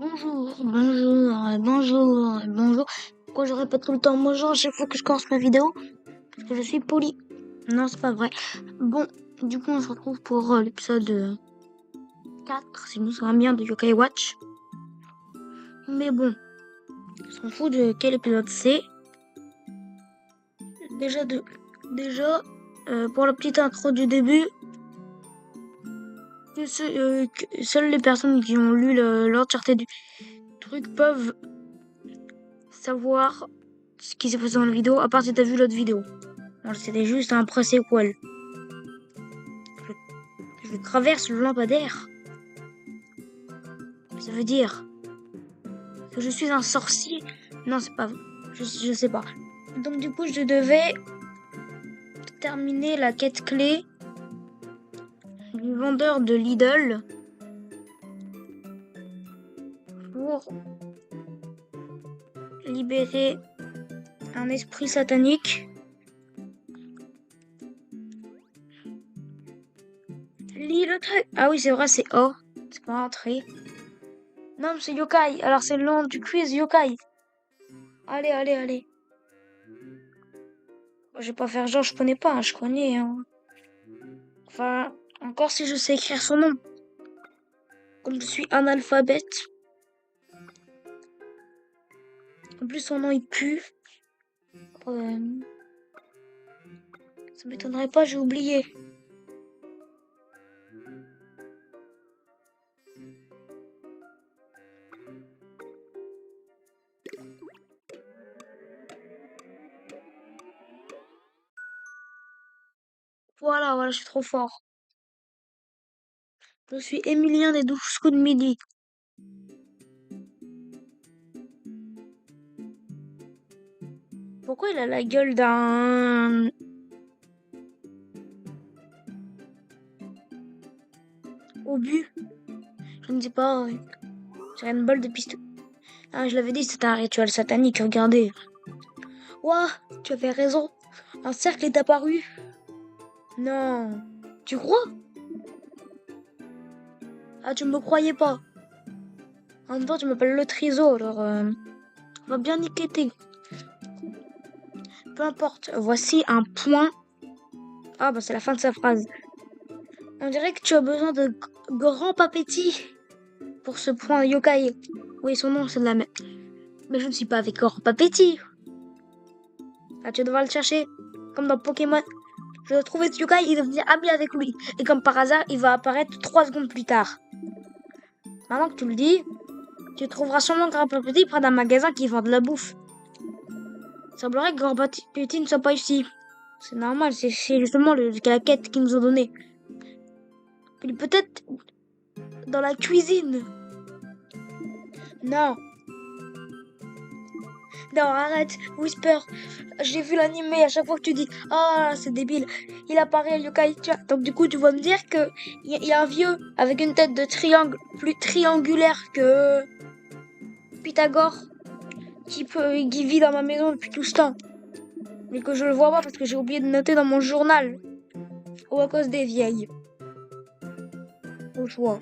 Bonjour, bonjour. Pourquoi je répète tout le temps bonjour à chaque fois que je commence ma vidéo? Parce que je suis poli. Non, c'est pas vrai. Bon, du coup, on se retrouve pour l'épisode 4, si je me souviens bien, de Yokai Watch. Mais bon, on s'en fout de quel épisode c'est. Déjà, pour la petite intro du début, seules les personnes qui ont lu l'entièreté du truc peuvent savoir ce qui s'est passé dans la vidéo, à part si t'as vu l'autre vidéo. Alors, c'était juste un pré-sequel. Je traverse le lampadaire. Ça veut dire que je suis un sorcier. Non, c'est pas vrai. Je sais pas. Donc du coup, je devais terminer la quête clé du vendeur de Lidl pour libérer un esprit satanique. Lis le truc. Ah oui, c'est vrai, c'est O. C'est pas entré. Non, mais c'est Yokai. Alors c'est le nom du quiz Yokai. Allez. Je vais pas faire genre je connais pas, je connais. Hein. Enfin, encore si je sais écrire son nom. Comme je suis analphabète. En plus, son nom il pue. Ça m'étonnerait pas, j'ai oublié. Voilà, je suis trop fort. Je suis Émilien des 12 coups de midi. Pourquoi il a la gueule d'un obus? Je ne sais pas. C'est une balle de pistolet. Ah, je l'avais dit, c'était un rituel satanique, regardez. Ouah, tu avais raison. Un cercle est apparu. Non. Tu crois? Ah, tu me croyais pas. En même temps, tu m'appelles le triso, alors on va bien niqueter. Peu importe. Voici un point. Ah, bah c'est la fin de sa phrase. On dirait que tu as besoin de grands papétis pour ce point yokai. Oui, son nom, c'est de la même. Mais je ne suis pas avec grand papétis. Ah, tu devras le chercher. Comme dans Pokémon. Je dois trouver ce yokai, il devenir ami avec lui. Et comme par hasard, il va apparaître 3 secondes plus tard. Maintenant que tu le dis, tu trouveras sûrement grand papétis près d'un magasin qui vend de la bouffe. Il semblerait que grand papétis ne soit pas ici. C'est normal, c'est justement la quête qu'ils nous ont donnée. Il est peut-être dans la cuisine. Non, arrête, Whisper. J'ai vu l'animé, à chaque fois que tu dis « Ah, c'est débile », il apparaît Yokai. Donc du coup, tu vas me dire qu'il y a un vieux avec une tête de triangle plus triangulaire que Pythagore qui vit dans ma maison depuis tout ce temps. Mais que je le vois pas parce que j'ai oublié de noter dans mon journal. Ou à cause des vieilles. Au choix.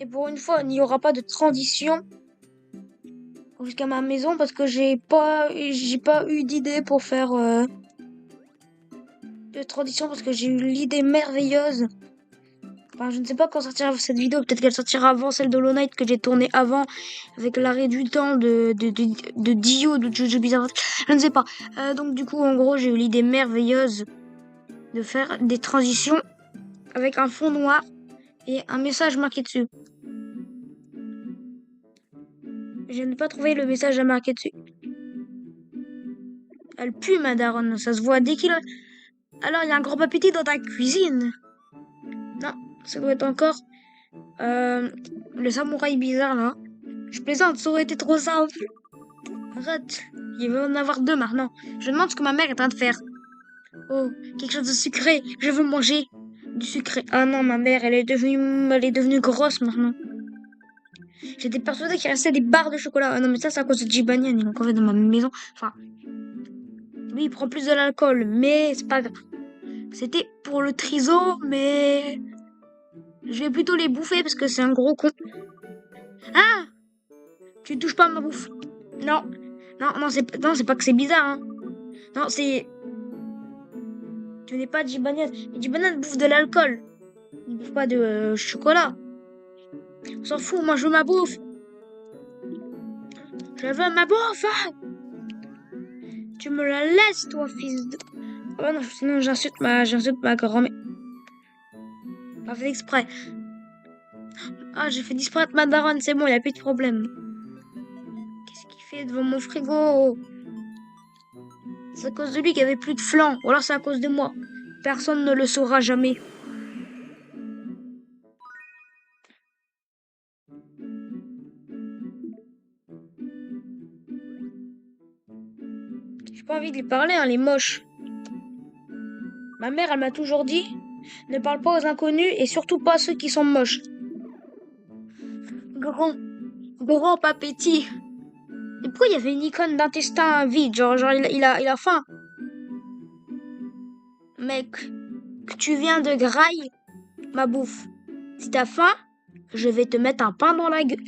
Et pour une fois, il n'y aura pas de transition jusqu'à ma maison parce que j'ai pas eu d'idée pour faire de transition parce que j'ai eu l'idée merveilleuse. Enfin, je ne sais pas quand sortira cette vidéo, peut-être qu'elle sortira avant celle de Hollow Knight que j'ai tournée avant avec l'arrêt du temps de Dio de Jojo Bizarre. Je ne sais pas. Donc du coup, en gros, j'ai eu l'idée merveilleuse de faire des transitions avec un fond noir et un message marqué dessus. Je n'ai pas trouvé le message à marquer dessus. Elle pue, ma daronne, ça se voit dès qu'il... Alors, il y a un gros papiti dans ta cuisine. Non, ça doit être encore le samouraï bizarre, là. Je plaisante, ça aurait été trop simple. Arrête, il va en avoir 2 maintenant. Je demande ce que ma mère est en train de faire. Oh, quelque chose de sucré, je veux manger du sucré. Ah non, ma mère, elle est devenue grosse maintenant. J'étais persuadée qu'il restait des barres de chocolat. Ah non, mais ça, c'est à cause de Jibanian, il est encore fait dans ma maison. Enfin, lui, il prend plus de l'alcool, mais c'est pas grave. C'était pour le triso, mais Je vais plutôt les bouffer parce que c'est un gros con. Ah! Tu touches pas à ma bouffe. Non. Non, c'est pas que c'est bizarre, hein. Non, c'est... Tu n'es pas Jibanyan. Jibanyan bouffe de l'alcool. Il bouffe pas de chocolat. On s'en fout, moi je veux ma bouffe. Je veux ma bouffe, hein. Tu me la laisses, toi, fils de... Oh non, sinon j'insulte ma grand-mère. Pas fait exprès. Ah, j'ai fait disparaître ma daronne, c'est bon, y a plus de problème. Qu'est-ce qu'il fait devant mon frigo? C'est à cause de lui qu'il y avait plus de flan. Ou alors c'est à cause de moi. Personne ne le saura jamais. J'ai pas envie de lui parler, hein, les moches. Ma mère, elle m'a toujours dit, ne parle pas aux inconnus et surtout pas à ceux qui sont moches. Grand, grand, pas petit. Et pourquoi il y avait une icône d'intestin vide? Genre il a faim. Mec, que tu viens de graille ma bouffe. Si t'as faim, je vais te mettre un pain dans la gueule.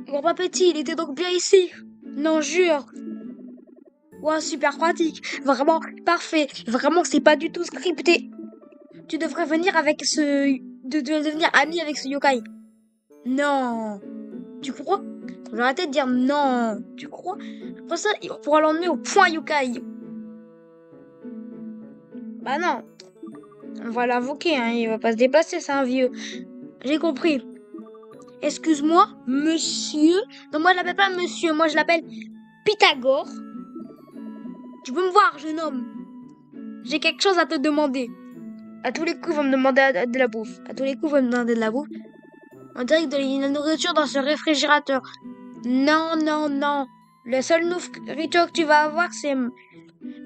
Grand pas petit, il était donc bien ici. Non, jure. Ouah, super pratique. Vraiment, parfait. Vraiment, c'est pas du tout scripté. Tu devrais venir avec de devenir ami avec ce yokai. Non. Tu crois? J'ai arrêté de dire non. Tu crois? Après ça, on pourra l'emmener au point yokai. Bah non. On va l'invoquer, hein. Il va pas se déplacer, c'est un vieux. J'ai compris. Excuse-moi, monsieur. Non, moi je l'appelle pas monsieur, moi je l'appelle Pythagore. Tu peux me voir, jeune homme. J'ai quelque chose à te demander. À tous les coups, il va me demander de la bouffe. À tous les coups, il va me demander de la bouffe. On dirait qu'il y a de la nourriture dans ce réfrigérateur. Non, non, non. La seule nourriture que tu vas avoir, c'est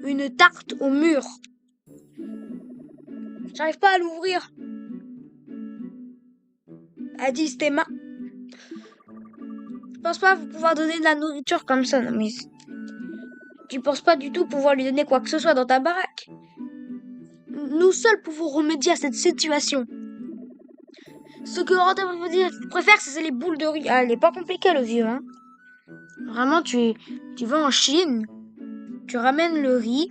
une tarte au mur. J'arrive pas à l'ouvrir. Addis, tes mains. Je pense pas pouvoir donner de la nourriture comme ça, non mais... Tu penses pas du tout pouvoir lui donner quoi que ce soit dans ta baraque. Nous seuls pouvons remédier à cette situation. Ce que Ranta préfère, c'est les boules de riz. Ah, elle est pas compliquée, le vieux, hein. Vraiment, tu vas en Chine, tu ramènes le riz.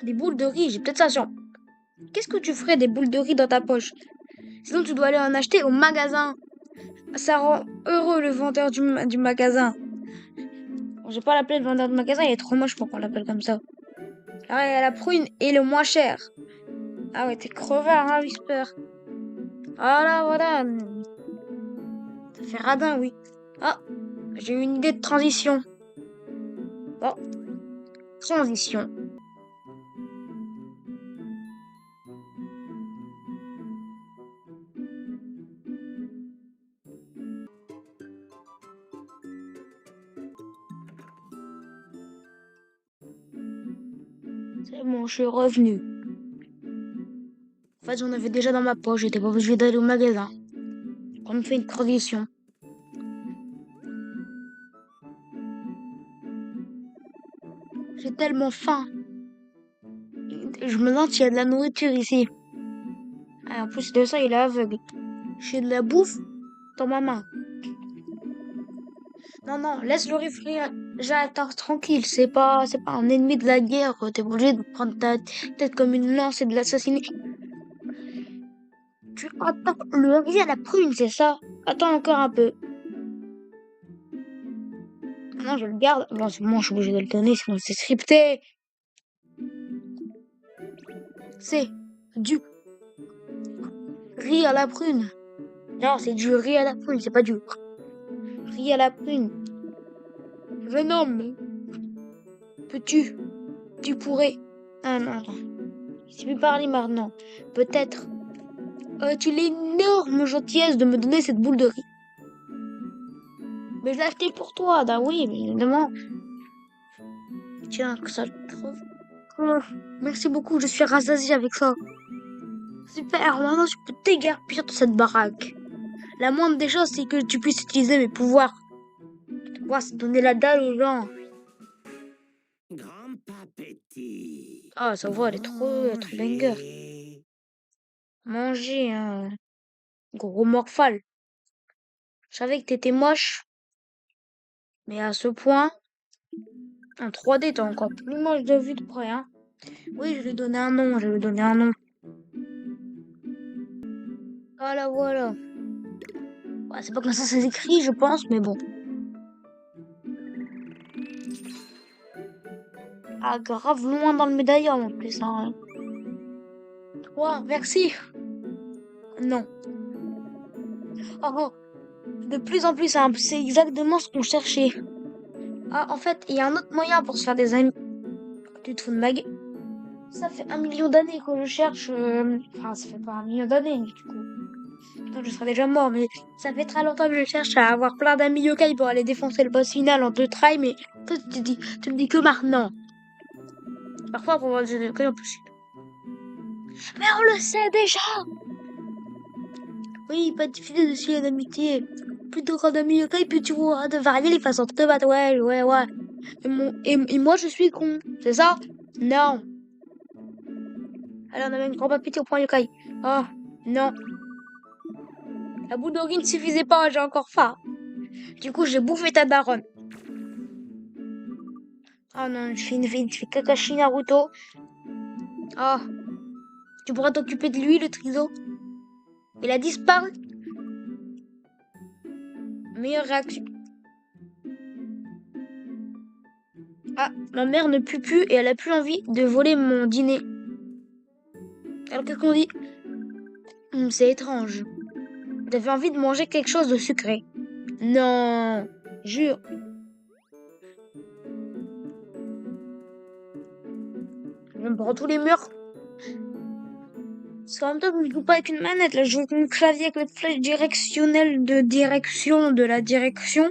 Des boules de riz, j'ai peut-être ça sur... Qu'est-ce que tu ferais des boules de riz dans ta poche? Sinon, tu dois aller en acheter au magasin. Ça rend heureux le vendeur du magasin. Bon, j'ai pas l'appeler le vendeur du magasin, il est trop moche pour qu'on l'appelle comme ça. Ah, et la prune est le moins cher. Ah ouais, t'es crevard, hein, Whisper. Voilà, voilà. Ça fait radin, oui. Ah, j'ai eu une idée de transition. Bon, transition. C'est bon, je suis revenu. En fait, j'en avais déjà dans ma poche, j'étais pas obligé d'aller au magasin. On me fait une transition. J'ai tellement faim. Je me demande s'il y a de la nourriture ici. Ah, en plus de ça, il est aveugle. J'ai de la bouffe dans ma main. Non, non, laisse le réfrigérateur tranquille. C'est pas un ennemi de la guerre. T'es pas obligé de prendre ta tête comme une lance et de l'assassiner. Tu attends le riz à la prune, c'est ça? Attends encore un peu. Non, je le garde. Bon, c'est bon, je suis obligé de le donner, sinon c'est scripté. C'est du riz à la prune. Non, c'est du riz à la prune, c'est pas du riz à la prune. Jeune homme, tu pourrais... Ah non, non. Je peux parler maintenant. Peut-être as-tu l'énorme gentillesse de me donner cette boule de riz. Mais je l'ai acheté pour toi, bah oui, mais évidemment. Tiens, que ça te trouve. Oh, merci beaucoup, je suis rassasié avec ça. Super, maintenant je peux t'égarpir de cette baraque. La moindre des choses, c'est que tu puisses utiliser mes pouvoirs. Pouvoir se donner la dalle aux gens. Grand pas petit. Ah, ça va, elle est trop banger. Manger un gros morphal. Je savais que t'étais moche, mais à ce point, en 3D, t'es encore plus moche de vue de près, hein. Oui, je lui ai donné un nom, je lui ai donné un nom. Voilà, voilà. Ouais, c'est pas comme ça s'écrit, je pense, mais bon. Ah, grave loin dans le médaillon en plus, hein. Ouais, merci. Non. Oh, oh, de plus en plus simple, c'est exactement ce qu'on cherchait. Ah, en fait, il y a un autre moyen pour se faire des amis. Tu te fous de ma gueule. Ça fait 1 million d'années que je cherche. Enfin, ça fait pas 1 million d'années, du coup. Non, je serais déjà mort, mais ça fait très longtemps que je cherche à avoir plein d'amis yokai pour aller défoncer le boss final en 2 tries, mais toi, tu me dis que maintenant. Parfois, pour voir des yokai impossible. Mais on le sait déjà! Oui, pas difficile de suivre d'amitié. Plus tu auras d'amis yokai, plus tu auras de varier les façons de te battre. Ouais, ouais, ouais. Et moi, je suis con, c'est ça? Non. Allez, on a même grand papiti au point yokai. Oh, non. La boule d'orgue ne suffisait pas, j'ai encore faim. Du coup, j'ai bouffé ta daronne. Oh non, je fais Kakashi Naruto. Oh, tu pourras t'occuper de lui, le triso. Il a disparu. Meilleure réaction. Ah, ma mère ne pue plus et elle a plus envie de voler mon dîner. Alors qu'est-ce qu'on dit? C'est étrange. T'avais envie de manger quelque chose de sucré. Non, jure. Je me prends tous les murs. Parce qu'en même temps, je ne joue pas avec une manette. Là, je joue avec mon clavier avec les flèches directionnelles de direction de la direction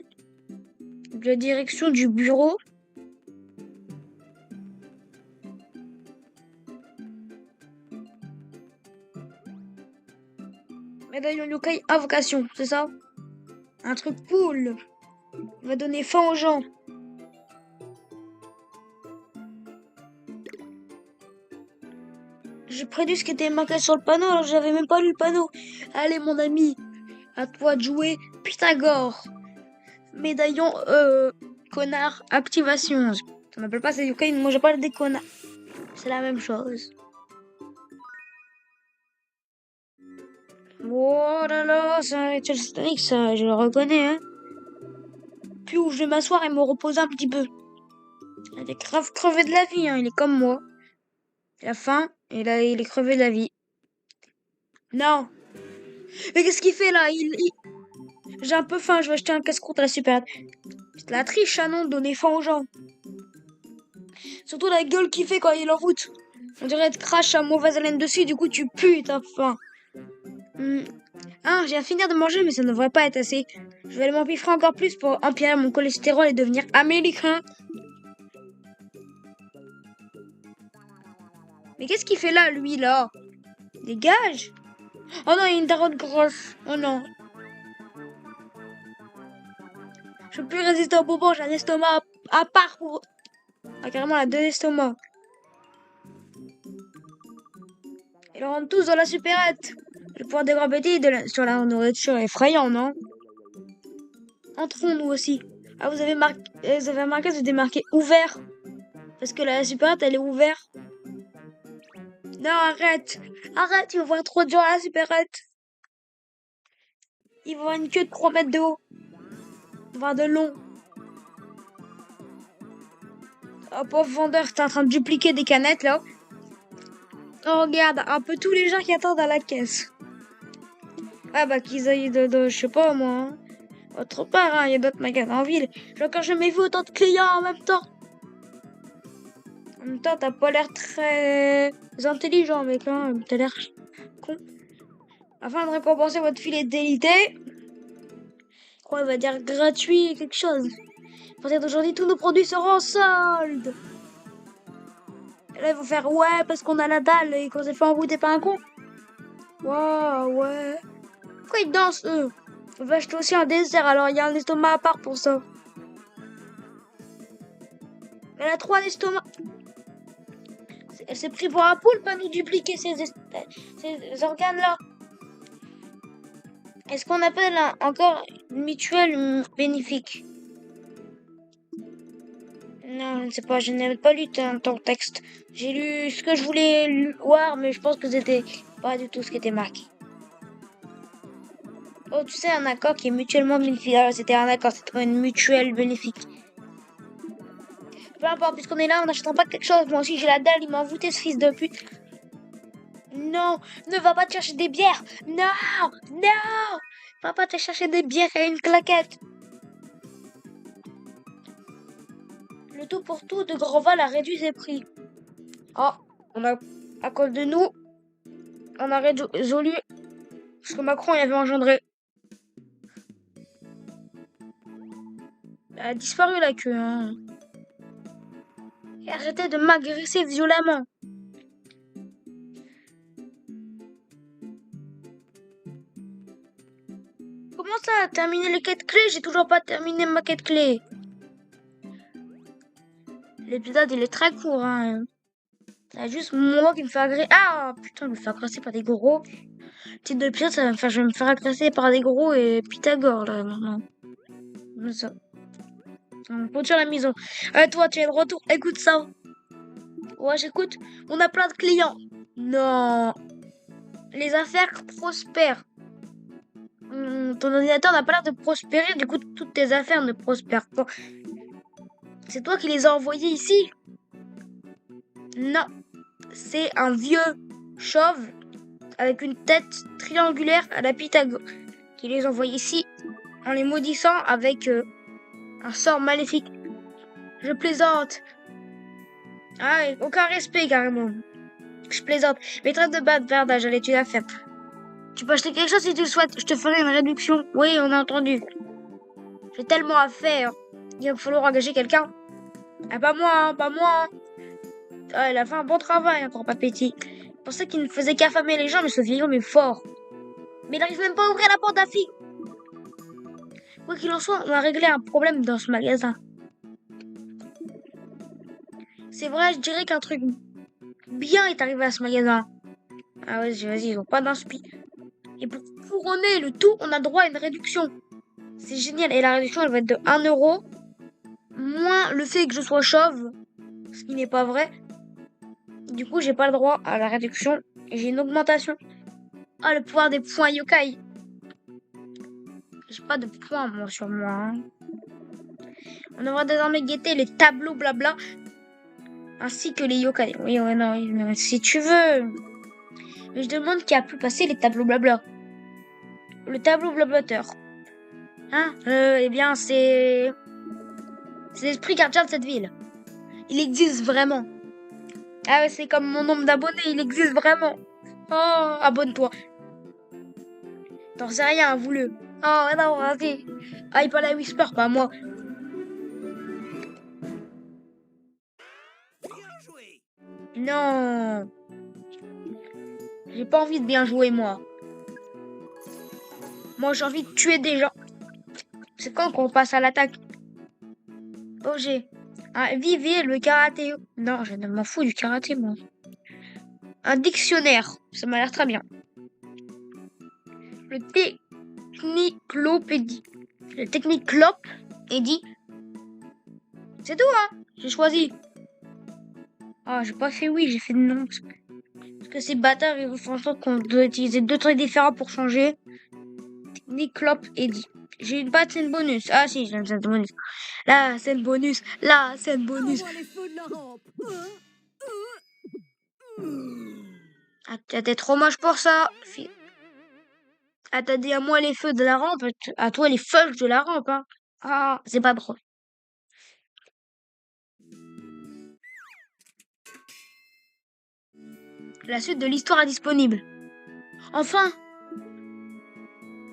du bureau. Médaillon yokai invocation, c'est ça? Un truc cool. Il va donner faim aux gens. J'ai prédit ce qui était marqué sur le panneau alors j'avais même pas lu le panneau. Allez mon ami, à toi de jouer Pythagore. Médaillon, connard, activation. Ça m'appelle pas ces yokai, moi j'appelle des connards. C'est la même chose. Oh là là, c'est un rituel satanique ça, je le reconnais, hein. Puis où je vais m'asseoir et me reposer un petit peu. Il est grave crevé de la vie, hein, il est comme moi. Il a faim, et là il est crevé de la vie. Non. Mais qu'est-ce qu'il fait là? J'ai un peu faim, je vais acheter un casse-croûte à la super. C'est la triche, hein, non, de donner faim aux gens. Surtout la gueule qu'il fait quand il est en route. On dirait de crache à mauvaise haleine dessus, du coup tu pues, t'as faim. Ah, je viens de finir de manger, mais ça ne devrait pas être assez. Je vais m'empiffrer encore plus pour empirer mon cholestérol et devenir américain. Mais qu'est-ce qu'il fait là, lui, là? Dégage! Oh non, il y a une daronne grosse. Oh non. Je peux plus résister au bonbon, j'ai un estomac à part pour... Ah, carrément, elle a 2 estomacs. Ils rentrent tous dans la supérette. Le pouvoir des grands petits sur la nourriture est effrayant, non? Entrons, nous aussi. Ah, vous avez remarqué, c'était marqué ouvert. Parce que la supérette, elle est ouverte. Non, arrête. Arrête, il va voir trop de gens à la supérette. Il va avoir une queue de 3 mètres de haut. Enfin, de long. Oh, pauvre vendeur, t'es en train de dupliquer des canettes, là. Oh, regarde, un peu tous les gens qui attendent à la caisse. Ah, bah, qu'ils aillent je sais pas, moi. Hein. Autre part, hein, il y a d'autres magasins en ville. J'ai encore jamais vu autant de clients en même temps. En même temps, t'as pas l'air très intelligent, mec, hein. T'as l'air con. Afin de récompenser votre fidélité, quoi, il va dire gratuit quelque chose. À partir d'aujourd'hui, tous nos produits seront en solde. Et là, ils vont faire ouais, parce qu'on a la dalle et qu'on s'est fait embrouiller, t'es pas un con. Waouh, ouais. Pourquoi ils dansent, eux? On va acheter aussi un dessert, alors il y a un estomac à part pour ça. Elle a 3 estomacs. Elle s'est pris pour un poulpe à nous dupliquer ses ces organes-là. Est-ce qu'on appelle encore une mutuelle bénéfique? Non, je ne sais pas, je n'ai pas lu ton texte. J'ai lu ce que je voulais voir, mais je pense que c'était pas du tout ce qui était marqué. Oh, tu sais, un accord qui est mutuellement bénéfique. Alors, c'était un accord, c'était pas une mutuelle bénéfique. Peu importe, puisqu'on est là, on n'achètera pas quelque chose. Moi aussi, j'ai la dalle, il m'a envoûté ce fils de pute. Non, ne va pas te chercher des bières. Non, non, va pas te chercher des bières et une claquette. Le tout pour tout de Grandval a réduit ses prix. Oh, à cause de nous, on a résolu ce que Macron y avait engendré. Elle a disparu la queue, hein. Et arrêtez de m'agresser violemment. Comment ça, terminer les quêtes clés? J'ai toujours pas terminé ma quête clé. L'épisode, il est très court, hein. C'est juste moi qui me fais agresser. Ah, putain, je me fais agresser par des gros. Le titre de l'épisode, ça va me faire, je vais me faire agresser par des gros et Pythagore, là, maintenant. Comme ça. On continue la maison. Toi, tu es de retour. Écoute ça. Ouais, j'écoute. On a plein de clients. Non. Les affaires prospèrent. Ton ordinateur n'a pas l'air de prospérer, du coup, toutes tes affaires ne prospèrent pas. C'est toi qui les as envoyées ici? Non. C'est un vieux chauve avec une tête triangulaire à la Pythagore qui les envoie ici en les maudissant avec un sort maléfique. Je plaisante. Ah, aucun respect carrément. Je plaisante. Mais traite de bavardage, allez, tu l'as fait. Tu peux acheter quelque chose si tu le souhaites. Je te ferai une réduction. Oui, on a entendu. J'ai tellement à faire. Il va falloir engager quelqu'un. Ah, pas moi, hein, pas moi. Ah, il a fait un bon travail, encore Papetti. Je pensais qu'il ne faisait qu'affamer les gens, mais ce vieil homme est fort. Mais il n'arrive même pas à ouvrir la porte d'un fille. Quoi qu'il en soit, on a réglé un problème dans ce magasin. C'est vrai, je dirais qu'un truc bien est arrivé à ce magasin. Ah ouais, vas-y, ils ont pas d'inspi. Et pour couronner le tout, on a droit à une réduction. C'est génial. Et la réduction, elle va être de 1 euro. Moins le fait que je sois chauve. Ce qui n'est pas vrai. Du coup, j'ai pas le droit à la réduction. Et j'ai une augmentation. Ah, le pouvoir des points yokai. J'ai pas de points, moi, sur moi. Hein. On devra désormais guetter les tableaux blabla. Ainsi que les yokai. Oui, ouais, non, oui, si tu veux. Mais je demande qui a pu passer les tableaux blabla. Le tableau blablateur. Hein eh bien, c'est l'esprit gardien de cette ville. Il existe vraiment. Ah ouais, c'est comme mon nombre d'abonnés, il existe vraiment. Oh, abonne-toi. T'en sais rien, vous-le. Oh, non, vas-y. Ah, il parle à Whisper, pas moi. Non. J'ai pas envie de bien jouer, moi. Moi, j'ai envie de tuer des gens. C'est quand qu'on passe à l'attaque? Oh, j'ai... Ah, Vivier, le karaté. Non, je m'en fous du karaté, moi. Un dictionnaire. Ça m'a l'air très bien. Le techniclopédie. Le techniclopédie. C'est tout, hein? J'ai choisi. Ah, j'ai pas fait oui, j'ai fait non. Parce que ces bâtards, ils font en sorte qu'on doit utiliser deux trucs différents pour changer. Techniclopédie. J'ai une patte, c'est une bonus. Ah si, j'ai une scène bonus. Là, c'est le bonus. Là, c'est le bonus. Ah, t'es trop moche pour ça. Ah, t'as dit à moi les feux de la rampe. À toi les feuilles de la rampe, hein. Ah, c'est pas drôle. La suite de l'histoire est disponible. Enfin!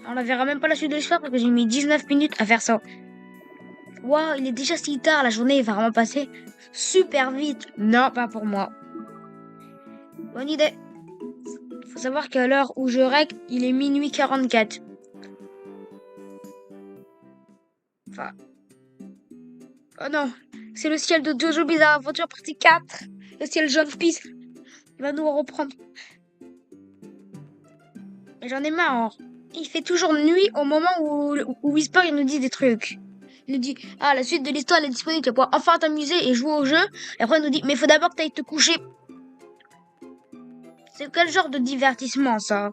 On ne verra même pas la suite de l'histoire parce que j'ai mis 19 minutes à faire ça. Waouh, il est déjà si tard, la journée va vraiment passer super vite. Non, pas pour moi. Bonne idée. Faut savoir qu'à l'heure où je règle, il est minuit 44. Enfin... Oh non, c'est le ciel de Jojo Bizarre Adventure partie 4. Le ciel jaune pisse. Il va nous reprendre. J'en ai marre. Il fait toujours nuit au moment où Whisper il nous dit des trucs. Il nous dit, ah, la suite de l'histoire elle est disponible, tu vas pouvoir enfin t'amuser et jouer au jeu. Et après il nous dit, mais il faut d'abord que t'ailles te coucher. C'est quel genre de divertissement ça?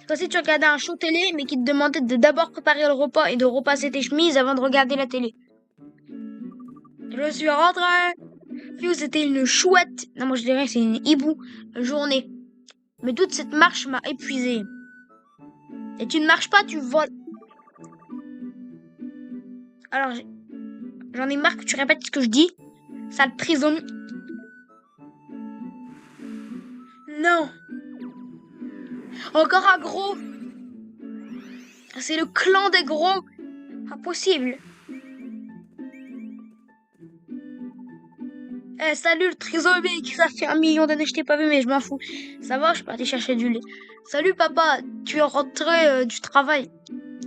C'est comme si tu regardais un show télé mais qui te demandait de d'abord préparer le repas et de repasser tes chemises avant de regarder la télé. Je suis rentrée. Fiu, c'était une chouette, non moi je dirais que c'est une hibou journée. Mais toute cette marche m'a épuisée. Et tu ne marches pas, tu voles. Alors, j'en ai marre que tu répètes ce que je dis. Sale trisomie. Non. Encore un gros. C'est le clan des gros. Impossible. Eh, salut le trisomique. Ça fait 1 million d'années que je t'ai pas vu, mais je m'en fous. Ça va, je suis partie chercher du lait. Salut papa, tu es rentré du travail.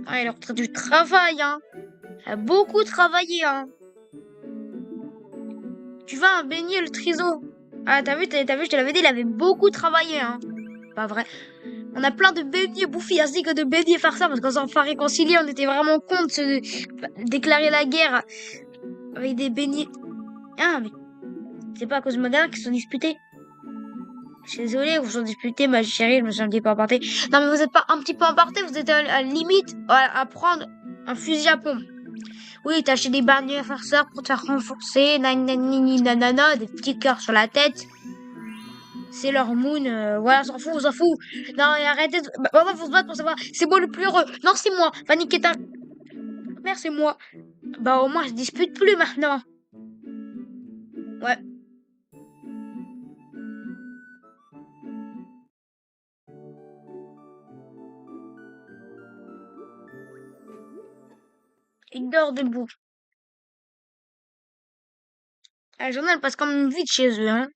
Ah, il est rentré du travail, hein. Il a beaucoup travaillé, hein. Tu vas baigner le triso. Ah, t'as vu, je te l'avais dit, il avait beaucoup travaillé, hein. Pas vrai. On a plein de beignets bouffis, ainsi que de beignets farceurs, parce qu'on s'en fait réconcilier, on était vraiment contre de déclarer la guerre avec des beignets. Ah, mais c'est pas à cause de Magdalena qu'ils se sont disputés. Je suis désolée, vous vous sont disputés, ma chérie, je me suis un petit peu emportée. Non, mais vous êtes pas un petit peu emportée, vous êtes à la limite à prendre un fusil à pompe. Oui, t'as acheté des beignets farceurs pour te faire renforcer, nanana, des petits cœurs sur la tête. C'est leur moon, voilà, on s'en fout. Non, arrêtez de... Maintenant, faut se battre pour savoir, c'est moi le plus heureux. Non, c'est moi. Panique est un... Merde, c'est moi. Bah, au moins, je dispute plus maintenant. Ouais. Il dort debout. La journée, elle passe comme vite chez eux, hein.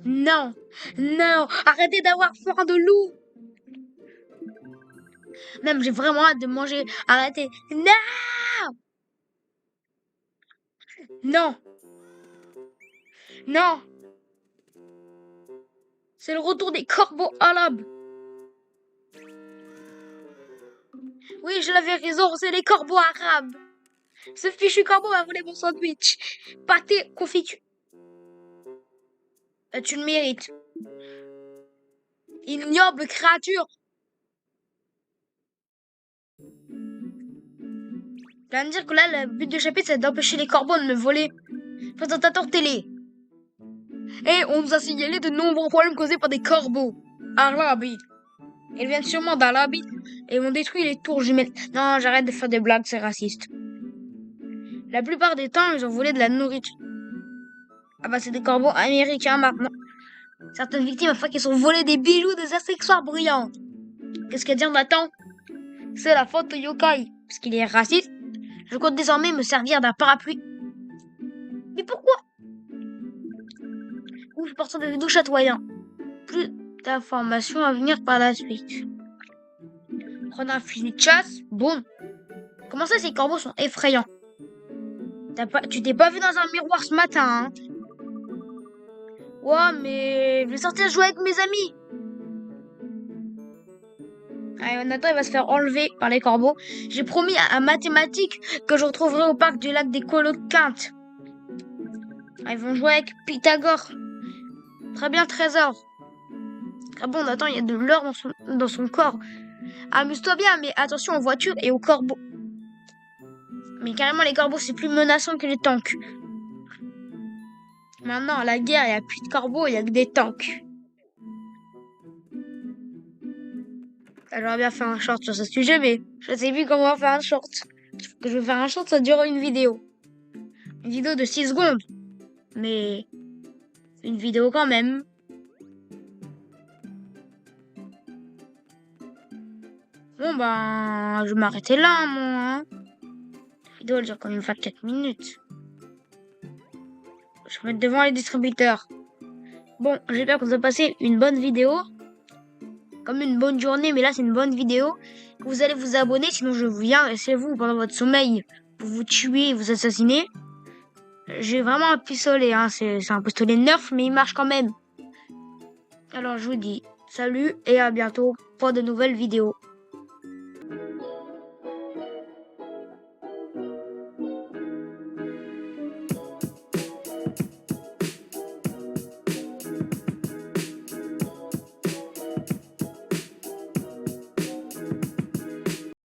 Non, non, arrêtez d'avoir faim de loup. Même, j'ai vraiment hâte de manger. Arrêtez. Non, non, non. C'est le retour des corbeaux arabes. Oui, je l'avais raison, c'est les corbeaux arabes. Ce fichu corbeau a volé mon sandwich. Pâté, confiture. Tu le mérites. Ignoble créature. Tu vas me dire que là, le but du chapitre, c'est d'empêcher les corbeaux de me voler. Présentateur télé. Et on nous a signalé de nombreux problèmes causés par des corbeaux. Arabi. Ils viennent sûrement d'Arabi et ont détruit les tours jumelles. Non, j'arrête de faire des blagues, c'est raciste. La plupart des temps, ils ont volé de la nourriture. Ah bah c'est des corbeaux américains maintenant. Certaines victimes afin qu'ils sont volés des bijoux, des accessoires brillants. Qu'est-ce qu'à dire Nathan? C'est la faute de Yokai, parce qu'il est raciste. Je compte désormais me servir d'un parapluie. Mais pourquoi? Ou je porte des vidéos chatoyants. Plus d'informations à venir par la suite. Prendre un fusil de chasse, boum. Comment ça, ces corbeaux sont effrayants? Tu t'es pas vu dans un miroir ce matin, hein? Ouais, mais je vais sortir jouer avec mes amis. Allez, Nathan, il va se faire enlever par les corbeaux. J'ai promis à Mathématiques que je retrouverai au parc du lac des Coloquintes. Ils vont jouer avec Pythagore. Très bien, trésor. Ah bon, Nathan, il y a de l'or dans son corps. Amuse-toi bien, mais attention aux voitures et aux corbeaux. Mais carrément, les corbeaux, c'est plus menaçant que les tanks. Maintenant, à la guerre, il n'y a plus de corbeaux, il n'y a que des tanks. J'aurais bien fait un short sur ce sujet, mais je sais plus comment faire un short. Que je vais faire un short, ça dure une vidéo. Une vidéo de 6 secondes. Mais une vidéo quand même. Bon ben, je vais m'arrêter là, moi. La vidéo elle dure quand même 24 minutes. Je vais mettre devant les distributeurs. Bon, j'espère que vous avez passé une bonne vidéo. Comme une bonne journée, mais là c'est une bonne vidéo. Vous allez vous abonner, sinon je viens chez vous pendant votre sommeil pour vous tuer et vous assassiner. J'ai vraiment un pistolet, hein. C'est un pistolet neuf, mais il marche quand même. Alors je vous dis salut et à bientôt pour de nouvelles vidéos.